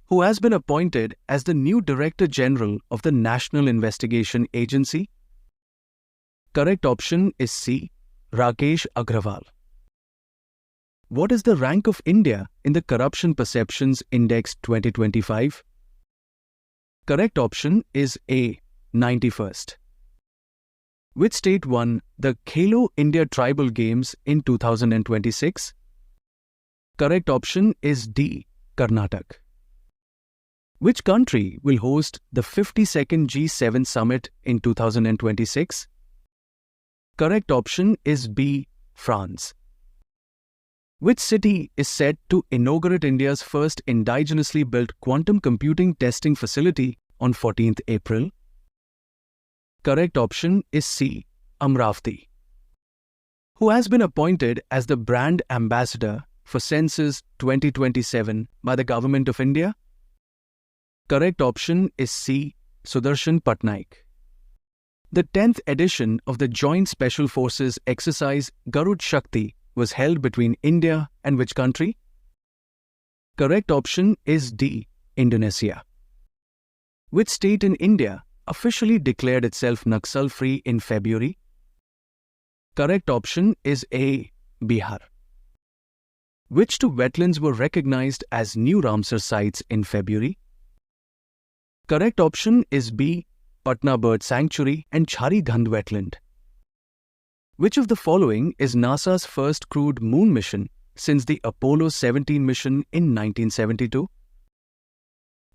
Who has been appointed as the new Director General of the National Investigation Agency? Correct option is C. Rakesh Agrawal. What is the rank of India in the Corruption Perceptions Index 2025? Correct option is A. 91st. Which state won the Khelo India Tribal Games in 2026? Correct option is D. Karnataka. Which country will host the 52nd G7 Summit in 2026? Correct option is B. France. Which city is set to inaugurate India's first indigenously built quantum computing testing facility on 14th April? Correct option is C. Amravati. Who has been appointed as the brand ambassador for Census 2027 by the Government of India? Correct option is C. Sudarshan Patnaik. The 10th edition of the Joint Special Forces exercise Garud Shakti was held between India and which country? Correct option is D. Indonesia. Which state in India officially declared itself Naxal-free in February? Correct option is A. Bihar. Which two wetlands were recognized as new Ramsar sites in February? Correct option is B. Patna Bird Sanctuary and Chhari Dhand Wetland. Which of the following is NASA's first crewed moon mission since the Apollo 17 mission in 1972?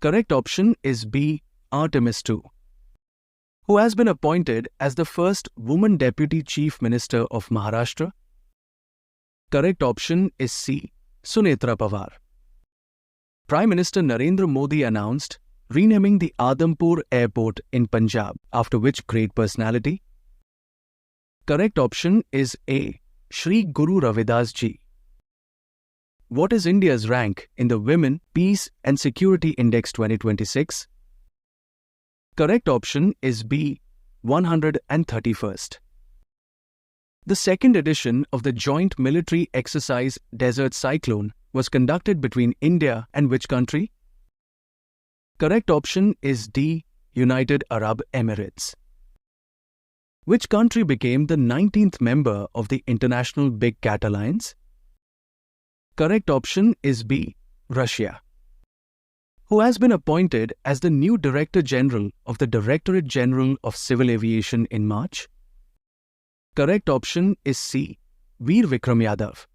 Correct option is B. Artemis II. Who has been appointed as the first woman Deputy Chief Minister of Maharashtra? Correct option is C. Sunetra Pawar. Prime Minister Narendra Modi announced renaming the Adampur Airport in Punjab after which great personality? Correct option is A. Shri Guru Ravidas Ji. What is India's rank in the Women, Peace and Security Index 2026? Correct option is B. 131st. The second edition of the joint military exercise Desert Cyclone was conducted between India and which country? Correct option is D. United Arab Emirates. Which country became the 19th member of the International Big Cat Alliance? Correct option is B. Russia. Who has been appointed as the new Director General of the Directorate General of Civil Aviation in March? Correct option is C. Veer Vikram Yadav.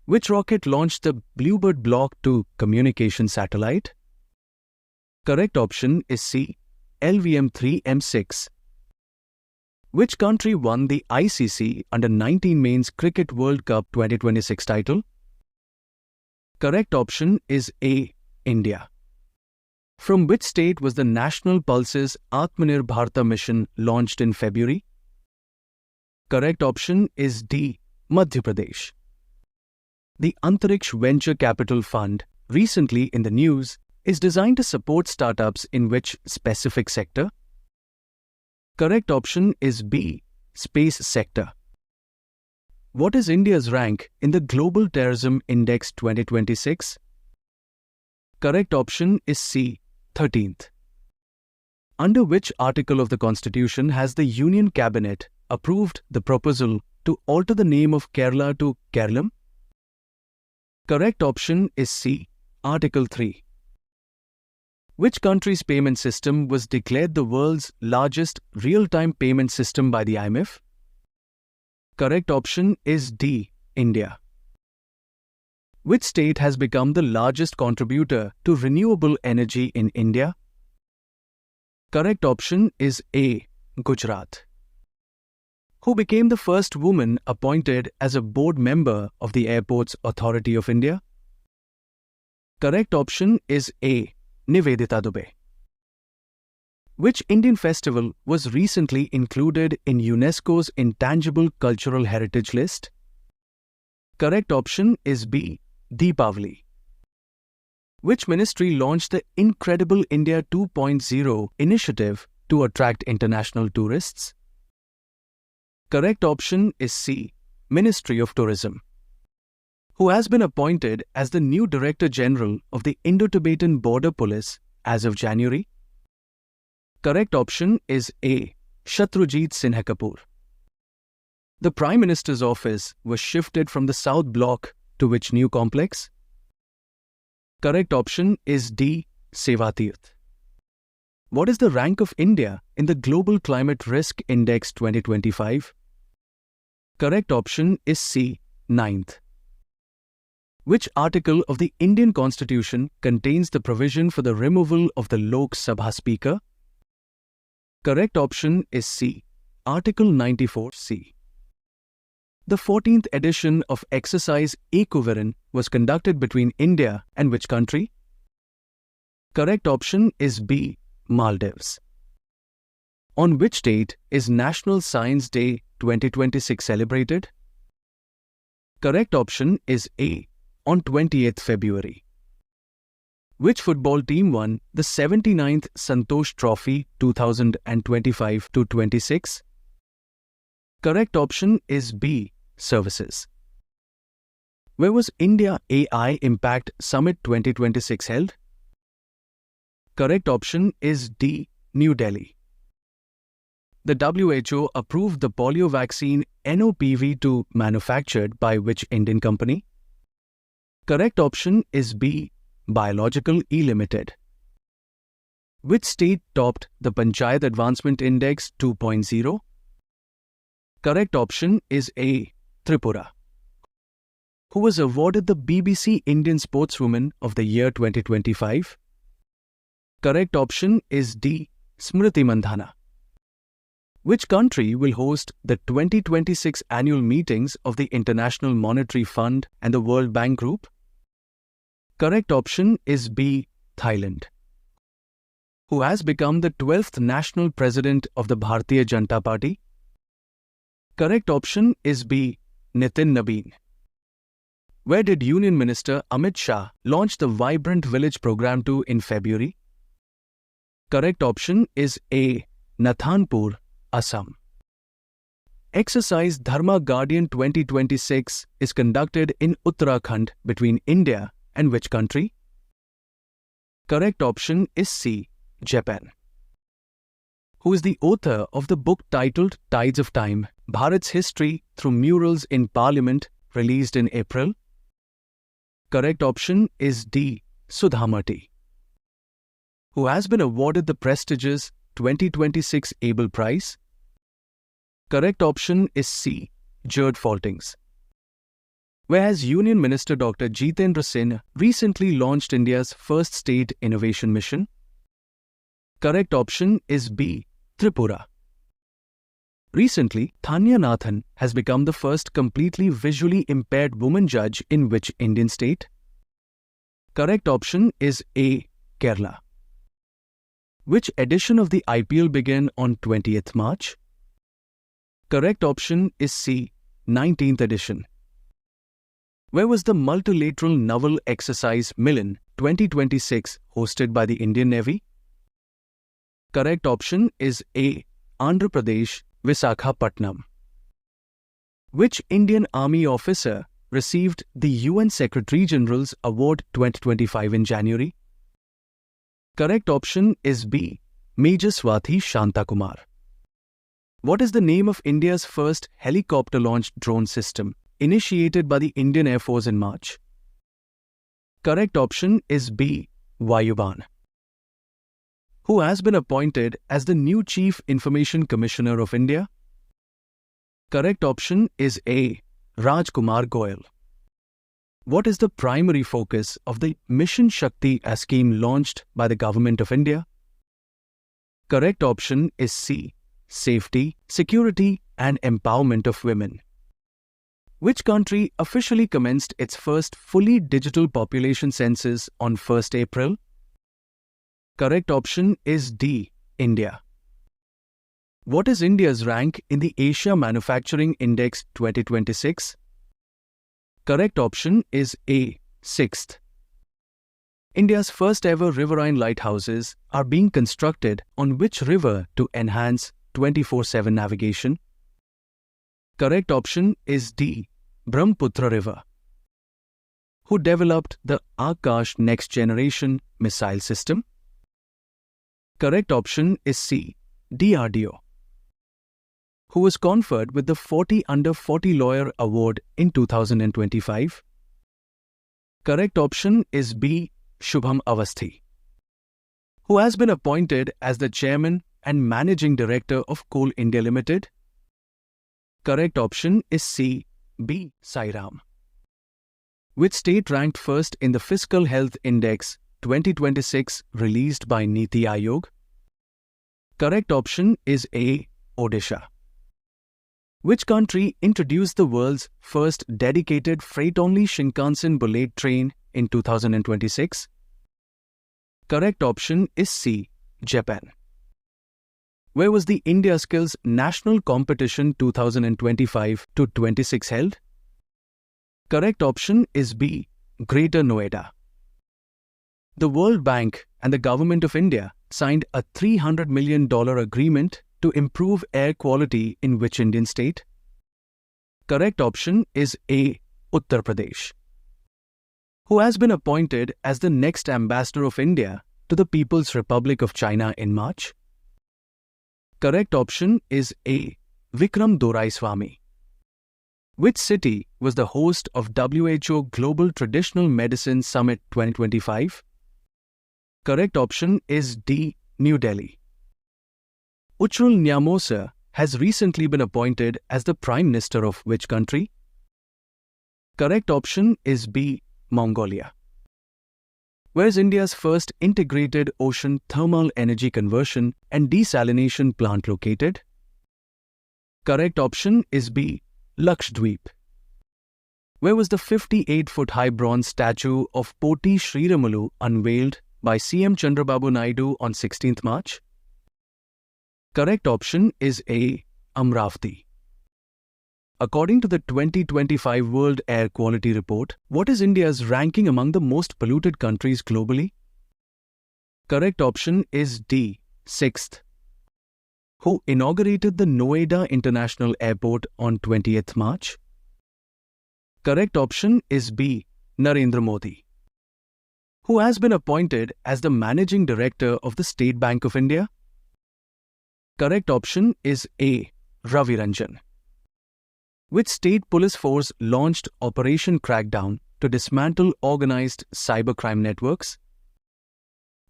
Which rocket launched the Bluebird Block 2 communication satellite? Correct option is C. LVM-3M6. Which country won the ICC Under-19 Men's Cricket World Cup 2026 title? Correct option is A. India. From which state was the National Pulses Atmanirbhar Bharta mission launched in February? Correct option is D. Madhya Pradesh. The Antariksh Venture Capital Fund, recently in the news, is designed to support startups in which specific sector? Correct option is B. Space sector. What is India's rank in the Global Terrorism Index 2026? Correct option is C. 13th. Under which article of the Constitution has the Union Cabinet approved the proposal to alter the name of Kerala to Kerala? Correct option is C. Article 3. Which country's payment system was declared the world's largest real-time payment system by the IMF? Correct option is D. India. Which state has become the largest contributor to renewable energy in India? Correct option is A. Gujarat. Who became the first woman appointed as a board member of the Airports Authority of India? Correct option is A. Nivedita Dubey. Which Indian festival was recently included in UNESCO's Intangible Cultural Heritage List? Correct option is B. Deepavali. Which ministry launched the Incredible India 2.0 initiative to attract international tourists? Correct option is C. Ministry of Tourism. who has been appointed as the new Director General of the Indo-Tibetan Border Police as of January? Correct option is A. Shatrujit Sinha Kapoor. The Prime Minister's office was shifted from the South Block to which new complex? Correct option is D. Sevatirth. What is the rank of India in the Global Climate Risk Index 2025? Correct option is C. 9th. Which article of the Indian Constitution contains the provision for the removal of the Lok Sabha Speaker? Correct option is C. Article 94C. The 14th edition of exercise Ekuviran was conducted between India and which country? Correct option is B. Maldives. On which date is National Science Day 2026 celebrated? Correct option is A. On 28th February. Which football team won the 79th Santosh Trophy 2025-26? Correct option is B. Services. Where was India AI Impact Summit 2026 held? Correct option is D. New Delhi. The WHO approved the polio vaccine NOPV2 manufactured by which Indian company? Correct option is B. Biological E Limited. Which state topped the Panchayat Advancement Index 2.0? Correct option is A. Tripura. Who was awarded the BBC Indian Sportswoman of the Year 2025? Correct option is D. Smriti Mandhana. Which country will host the 2026 annual meetings of the International Monetary Fund and the World Bank Group? Correct option is B. Thailand. Who has become the 12th national president of the Bharatiya Janata Party? Correct option is B. Nitin Nabeen. Where did Union Minister Amit Shah launch the Vibrant Village program to in February? Correct option is A. Nathanpur, Assam. Exercise Dharma Guardian 2026 is conducted in Uttarakhand between India and which country? Correct option is C. Japan. Who is the author of the book titled Tides of Time, Bharat's History Through Murals in Parliament, released in April? Correct option is D. Sudhamati. Who has been awarded the prestigious 2026 Abel Prize? Correct option is C. Gerd Faltings. Whereas Union Minister Dr. Jitendra Singh recently launched India's first state innovation mission? Correct option is B. Tripura. Recently, Thanya Nathan has become the first completely visually impaired woman judge in which Indian state? Correct option is A. Kerala. Which edition of the IPL began on 20th March? Correct option is C. 19th edition. Where was the multilateral naval exercise Milan 2026 hosted by the Indian Navy? Correct option is A. Andhra Pradesh, Visakhapatnam. Which Indian Army officer received the UN Secretary General's Award 2025 in January? Correct option is B. Major Swathi Shantakumar. What is the name of India's first helicopter-launched drone system, initiated by the Indian Air Force in March? Correct option is B. Vayuban. Who has been appointed as the new Chief Information Commissioner of India? Correct option is A. Rajkumar Goyal. What is the primary focus of the Mission Shakti scheme launched by the Government of India? Correct option is C. Safety, security and empowerment of women. Which country officially commenced its first fully digital population census on 1st April? Correct option is D. India. What is India's rank in the Asia Manufacturing Index 2026? Correct option is A. 6th. India's first ever riverine lighthouses are being constructed on which river to enhance 24/7 navigation? Correct option is D. Brahmaputra River. Who developed the Akash Next Generation Missile System? Correct option is C. DRDO. Who was conferred with the 40 Under 40 Lawyer Award in 2025? Correct option is B. Shubham Avasthi. Who has been appointed as the Chairman and Managing Director of Coal India Limited? Correct option is C. B. Sairam. Which state ranked first in the Fiscal Health Index 2026 released by Niti Aayog? Correct option is A. Odisha. Which country introduced the world's first dedicated freight-only Shinkansen bullet train in 2026? Correct option is C. Japan. Where was the India Skills National Competition 2025-26 held? Correct option is B. Greater Noida. The World Bank and the Government of India signed a $300 million agreement to improve air quality in which Indian state? Correct option is A. Uttar Pradesh. Who has been appointed as the next ambassador of India to the People's Republic of China in March? Correct option is A. Vikram Doraiswamy. Which city was the host of WHO Global Traditional Medicine Summit 2025? Correct option is D. New Delhi. Uchrul Nyamosa has recently been appointed as the Prime Minister of which country? Correct option is B. Mongolia. Where is India's first integrated ocean thermal energy conversion and desalination plant located? Correct option is B. Lakshadweep. Where was the 58-foot-high bronze statue of Poti Sriramalu unveiled by CM Chandrababu Naidu on 16th March? Correct option is A. Amravati. According to the 2025 World Air Quality Report, what is India's ranking among the most polluted countries globally? Correct option is D. 6th. Who inaugurated the Noida International Airport on 20th March? Correct option is B. Narendra Modi. Who has been appointed as the Managing Director of the State Bank of India? Correct option is A. Ravi Ranjan. Which state police force launched Operation Crackdown to dismantle organized cybercrime networks?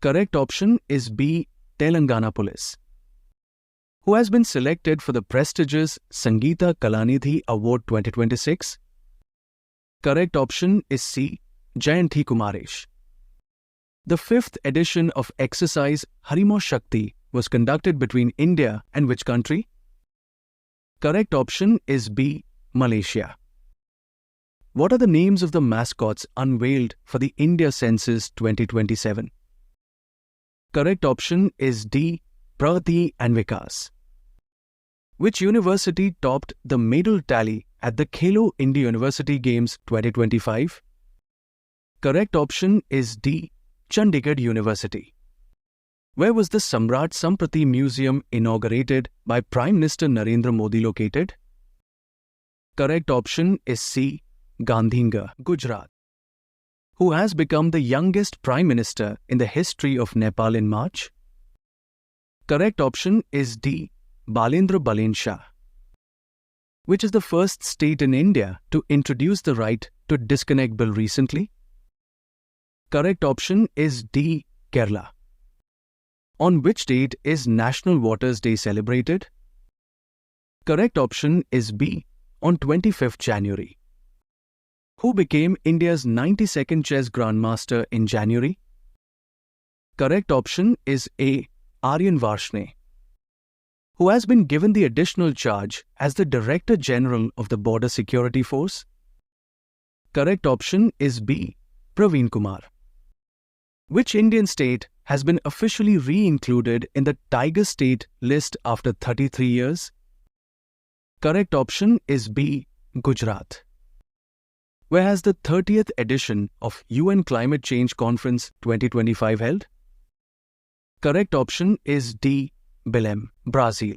Correct option is B. Telangana Police. Who has been selected for the prestigious Sangeeta Kalanidhi Award 2026? Correct option is C. Jayanthi Kumaresh. The 5th edition of exercise Harimo Shakti was conducted between India and which country? Correct option is B. Malaysia. What are the names of the mascots unveiled for the India Census 2027? Correct option is D. Pragati and Vikas. Which university topped the medal tally at the Khelo India University Games 2025? Correct option is D. Chandigarh University. Where was the Samrat Samprati Museum inaugurated by Prime Minister Narendra Modi located? Correct option is C. Gandhinagar, Gujarat. Who has become the youngest Prime Minister in the history of Nepal in March? Correct option is D. Balendra Balen Shah. Which is the first state in India to introduce the right to disconnect bill recently? Correct option is D. Kerala. On which date is National Waters Day celebrated? Correct option is B. On 25th January. Who became India's 92nd chess grandmaster in January? Correct option is A. Aryan Varshney. Who has been given the additional charge as the Director General of the Border Security Force? Correct option is B. Praveen Kumar. Which Indian state has been officially re-included in the Tiger State list after 33 years? Correct option is B. Gujarat. Where has the 30th edition of UN Climate Change Conference 2025 held? Correct option is D. Belém, Brazil.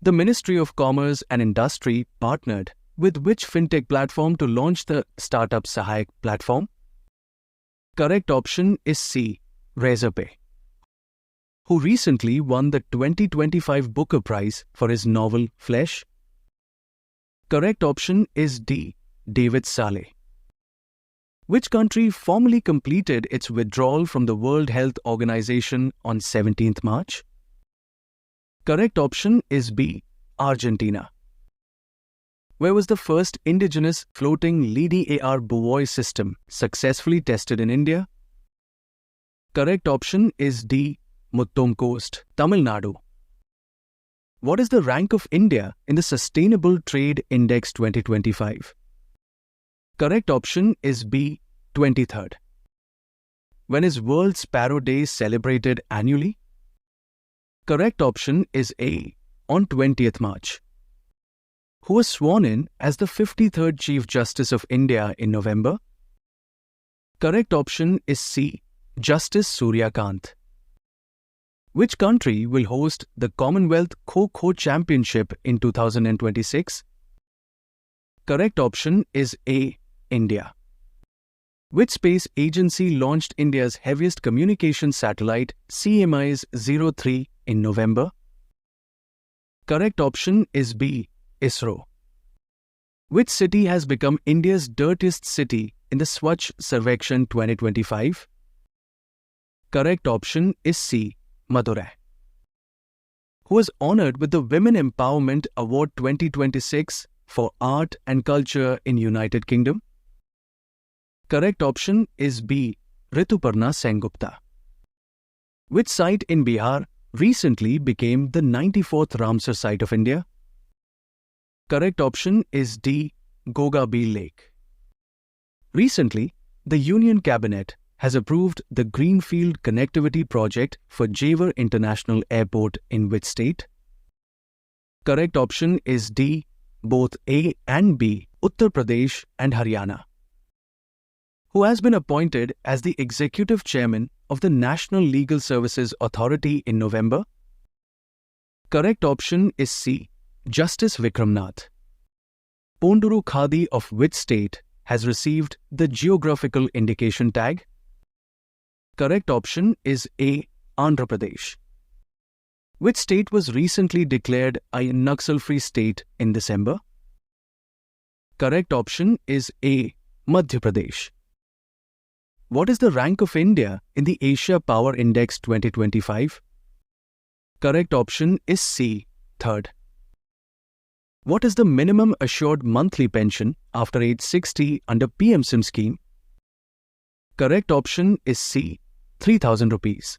The Ministry of Commerce and Industry partnered with which fintech platform to launch the Startup Sahayak platform? Correct option is C. Razorpay. Who recently won the 2025 Booker Prize for his novel Flesh? Correct option is D. David Saleh. Which country formally completed its withdrawal from the World Health Organization on 17th March? Correct option is B. Argentina. Where was the first indigenous floating LEDAR buoy system successfully tested in India? Correct option is D. Muttom Coast, Tamil Nadu. What is the rank of India in the Sustainable Trade Index 2025? Correct option is B. 23rd. When is World Sparrow Day celebrated annually? Correct option is A. On 20th March. Who was sworn in as the 53rd Chief Justice of India in November? Correct option is C. Justice Surya Kant. Which country will host the Commonwealth Kho-Kho Championship in 2026? Correct option is A. India. Which space agency launched India's heaviest communication satellite CMIS-03 in November? Correct option is B. ISRO. Which city has become India's dirtiest city in the Swachh Sarvekshan 2025? Correct option is C. Madurai. Who was honored with the Women Empowerment Award 2026 for Art and Culture in United Kingdom? Correct option is B. Rituparna Sengupta. Which site in Bihar recently became the 94th Ramsar site of India? Correct option is D. Gogabi Lake. Recently, the Union Cabinet has approved the Greenfield Connectivity Project for Jewar International Airport in which state? Correct option is D. Both A and B, Uttar Pradesh and Haryana. Who has been appointed as the Executive Chairman of the National Legal Services Authority in November? Correct option is C. Justice Vikramnath. Ponduru Khadi of which state has received the Geographical Indication tag? Correct option is A. Andhra Pradesh. Which state was recently declared a Naxal-free state in December? Correct option is A. Madhya Pradesh. What is the rank of India in the Asia Power Index 2025? Correct option is C. 3rd. What is the minimum assured monthly pension after age 60 under PM-SIM scheme? Correct option is C. 3,000 rupees.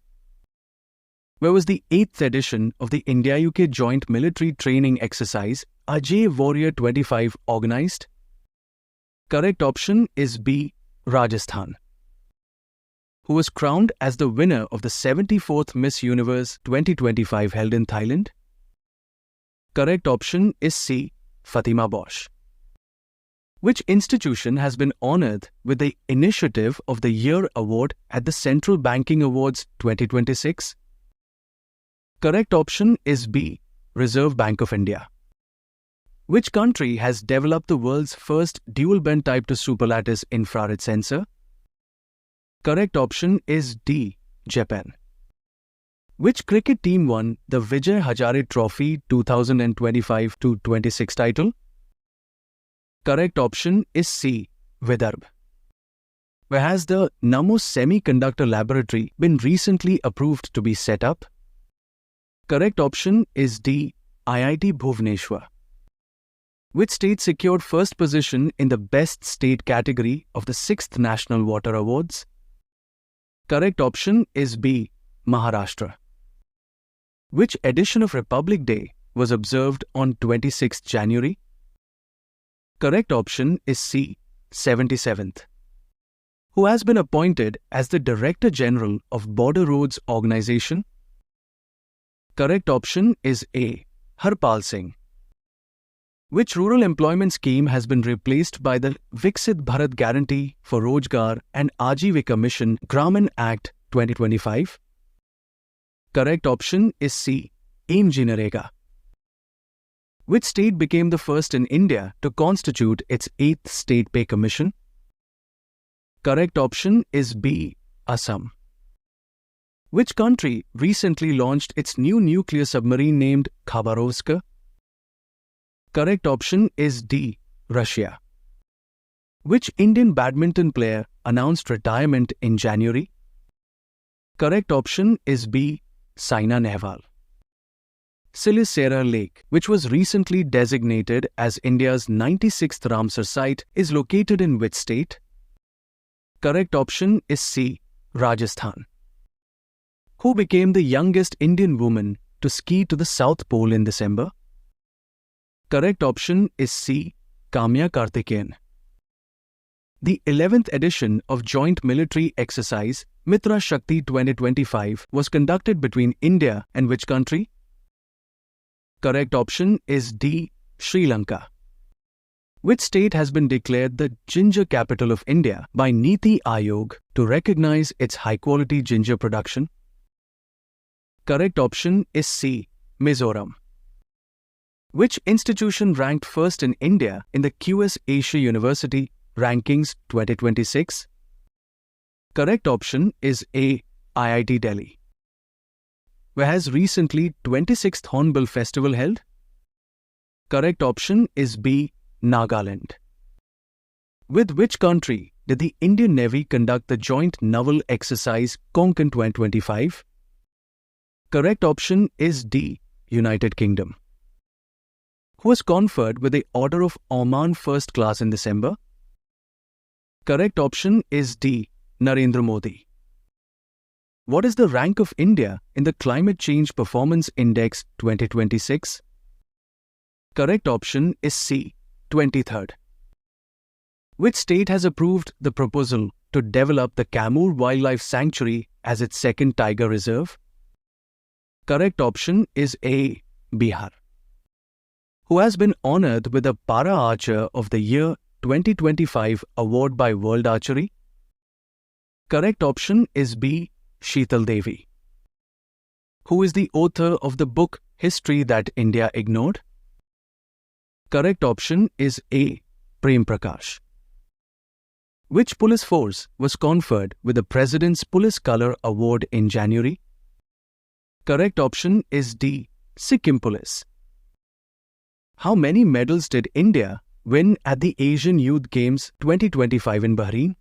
Where was the 8th edition of the India-UK Joint Military Training Exercise Ajay Warrior 25 organized? Correct option is B. Rajasthan. Who was crowned as the winner of the 74th Miss Universe 2025 held in Thailand? Correct option is C. Fatima Bosch. Which institution has been honored with the Initiative of the Year Award at the Central Banking Awards 2026? Correct option is B. Reserve Bank of India. Which country has developed the world's first dual-bend Type 2 superlattice infrared sensor? Correct option is D. Japan. Which cricket team won the Vijay Hazare Trophy 2025-26 title? Correct option is C. Vidarbh. Where has the Namo Semiconductor Laboratory been recently approved to be set up? Correct option is D. IIT Bhubaneswar. Which state secured first position in the Best State category of the 6th National Water Awards? Correct option is B. Maharashtra. Which edition of Republic Day was observed on 26th January? Correct option is C. 77th. Who has been appointed as the Director General of Border Roads Organization? Correct option is A. Harpal Singh. Which rural employment scheme has been replaced by the Viksit Bharat Guarantee for Rojgar and Ajivika Mission Gramin Act 2025? Correct option is C. AIMG Narega. Which state became the first in India to constitute its 8th State Pay Commission? Correct option is B. Assam. Which country recently launched its new nuclear submarine named Khabarovsk? Correct option is D. Russia. Which Indian badminton player announced retirement in January? Correct option is B. Saina Nehwal. Silisera Lake, which was recently designated as India's 96th Ramsar site, is located in which state? Correct option is C. Rajasthan. Who became the youngest Indian woman to ski to the South Pole in December? Correct option is C. Kamya Karthikeyan. The 11th edition of Joint Military Exercise Mitra Shakti 2025 was conducted between India and which country? Correct option is D. Sri Lanka. Which state has been declared the ginger capital of India by Niti Aayog to recognize its high-quality ginger production? Correct option is C. Mizoram. Which institution ranked first in India in the QS Asia University Rankings 2026? Correct option is A. IIT Delhi. Where has recently 26th Hornbill Festival held? Correct option is B. Nagaland. With which country did the Indian Navy conduct the joint naval exercise Konkan 2025? Correct option is D. United Kingdom. Who was conferred with the Order of Oman First Class in December? Correct option is D. Narendra Modi. What is the rank of India in the Climate Change Performance Index 2026? Correct option is C. 23rd. Which state has approved the proposal to develop the Kamur Wildlife Sanctuary as its second tiger reserve? Correct option is A. Bihar. Who has been honored with the Para Archer of the Year 2025 award by World Archery? Correct option is B. Sheetal Devi. Who is the author of the book History That India Ignored? Correct option is A. Prem Prakash. Which police force was conferred with the President's Police Colour Award in January? Correct option is D. Sikkim Police. How many medals did India win at the Asian Youth Games 2025 in Bahrain?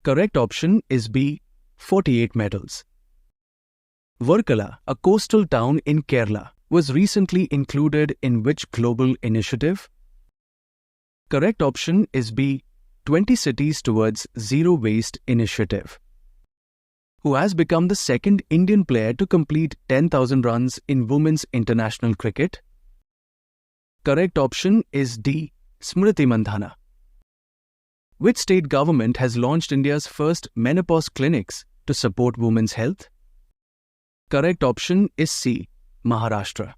Correct option is B. 48 medals. Varkala, a coastal town in Kerala, was recently included in which global initiative? Correct option is B. 20 Cities Towards Zero Waste Initiative. Who has become the second Indian player to complete 10,000 runs in women's international cricket? Correct option is D. Smriti Mandhana. Which state government has launched India's first menopause clinics to support women's health? Correct option is C. Maharashtra.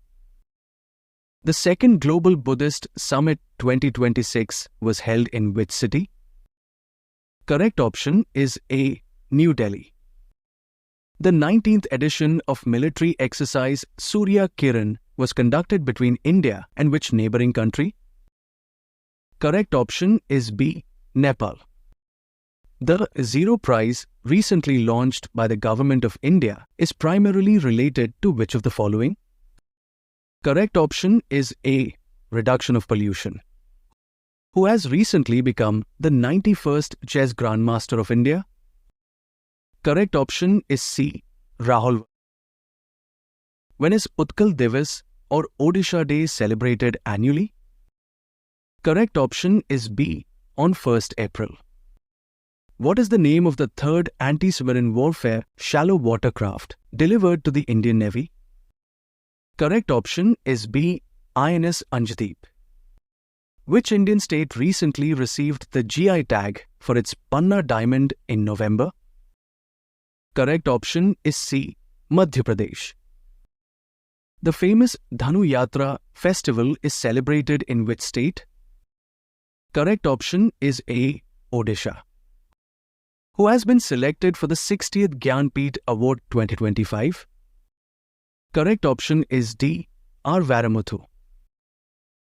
The second Global Buddhist Summit 2026 was held in which city? Correct option is A. New Delhi. The 19th edition of military exercise Surya Kiran was conducted between India and which neighboring country? Correct option is B. Nepal. The Zero Prize, recently launched by the Government of India, is primarily related to which of the following? Correct option is A. Reduction of pollution. Who has recently become the 91st Chess Grandmaster of India? Correct option is C. Rahul. When is Utkal Divas or Odisha Day celebrated annually? Correct option is B. On 1st April. What is the name of the third anti-submarine warfare shallow watercraft delivered to the Indian Navy? Correct option is B. INS Anjdeep. Which Indian state recently received the GI tag for its Panna diamond in November? Correct option is C. Madhya Pradesh. The famous Dhanu Yatra festival is celebrated in which state? Correct option is A. Odisha. Who has been selected for the 60th Gyanpeeth Award 2025? Correct option is D. R. Varamuthu.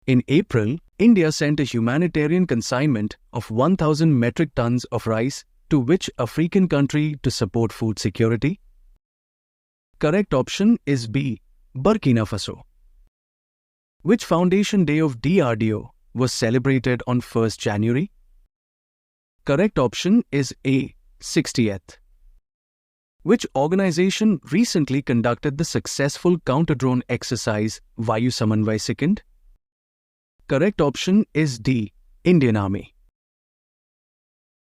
In April, India sent a humanitarian consignment of 1,000 metric tons of rice to which African country to support food security? Correct option is B. Burkina Faso. Which foundation day of DRDO was celebrated on 1st January? Correct option is A. 60th. Which organization recently conducted the successful counter-drone exercise Vayu Samanvay II? Correct option is D. Indian Army.